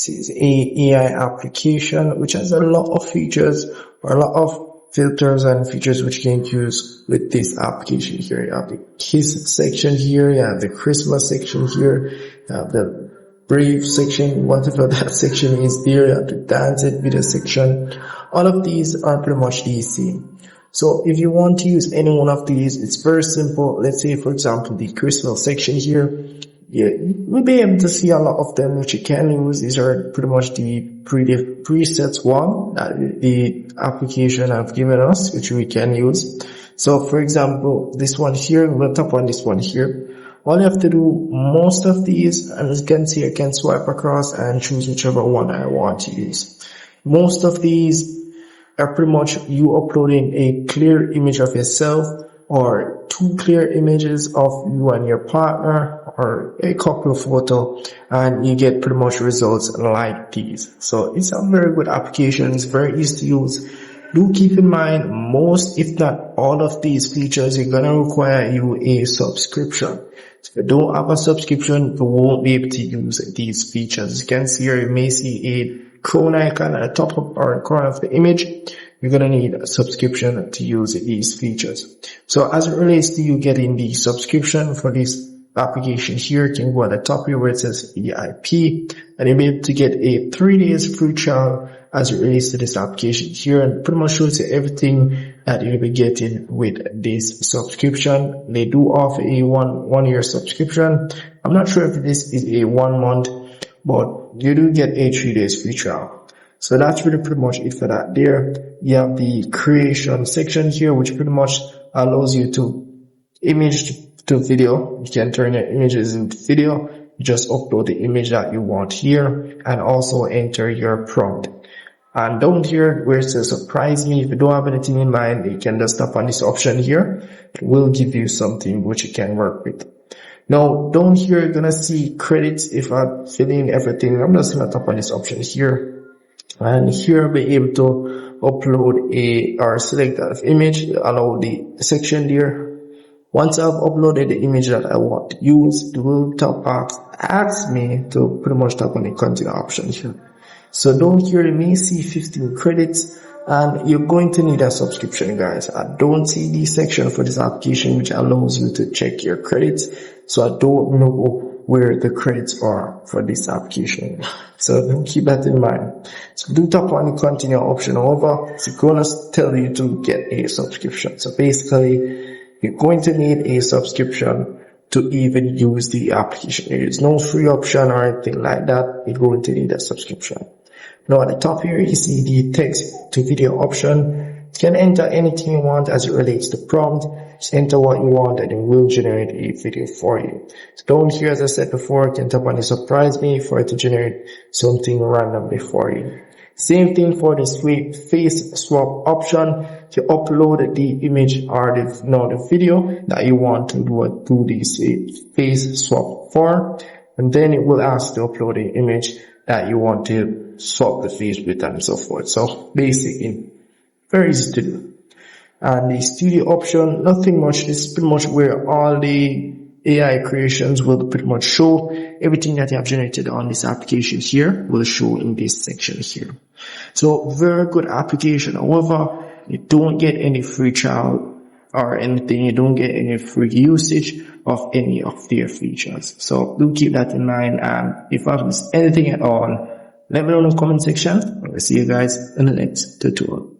This is a AI application which has a lot of features, or a lot of filters and features which you can use with this application here. You have the kiss section here, you have the Christmas section here, you have the brave section, whatever that section is there, you have the dance and video section. All of these are pretty much the same. So if you want to use any one of these, it's very simple. Let's say, for example, the Christmas section here. You'll be able to see a lot of them which you can use. These are pretty much the presets one that the application have given us, which we can use. So for example, this one here, we'll tap on this one here. All you have to do, most of these, as you can see, I can swipe across and choose whichever one I want to use. Most of these are pretty much you uploading a clear image of yourself, or 2 clear images of you and your partner, or a couple of photos, and you get pretty much results like these. So it's a very good application. It's very easy to use. Do keep in mind, most, if not all of these features, are going to require you a subscription. So if you don't have a subscription, you won't be able to use these features. As you can see here, you may see a crown icon at the top of or corner of the image. You're going to need a subscription to use these features. So as it relates to you getting the subscription for this application here, you can go at the top here where it says VIP, and you'll be able to get a 3 days free trial as it relates to this application here, and pretty much shows you everything that you'll be getting with this subscription. They do offer a one year subscription. I'm not sure if this is a 1 month, but you do get a 3 days free trial. So that's really pretty much it for that there. You have the creation section here, which pretty much allows you to image to video. You can turn your images into video. You just upload the image that you want here, and also enter your prompt. And down here where it says surprise me, if you don't have anything in mind, you can just tap on this option here. It will give you something which you can work with. Now down here you're gonna see credits. If I fill in everything, I'm just gonna tap on this option here. And here I'll be able to upload or select that image, allow the section there. Once I've uploaded the image that I want to use, the will top box asks me to pretty much tap on the continue option here. So down here you may see 15 credits, and you're going to need a subscription, guys. I don't see the section for this application which allows you to check your credits, so I don't know where the credits are for this application. So do keep that in mind. So do tap on the continue option over. It's going to tell you to get a subscription. So basically, you're going to need a subscription to even use the application. There is no free option or anything like that. You're going to need a subscription. Now at the top here, you see the text to video option. You can enter anything you want as it relates to prompt. Just enter what you want and it will generate a video for you. So down here, as I said before, you can tap on the surprise me for it to generate something randomly for you. Same thing for this face swap option. You upload the image or the video that you want to do this face swap for, and then it will ask to upload the image that you want to swap the face with and so forth. So basically, very easy to do. And the studio option, nothing much. This is pretty much where all the AI creations will pretty much show. Everything that you have generated on this application here will show in this section here. So very good application. However, you don't get any free trial or anything. You don't get any free usage of any of their features. So do keep that in mind. And if I miss anything at all, let me know in the comment section. I will see you guys in the next tutorial.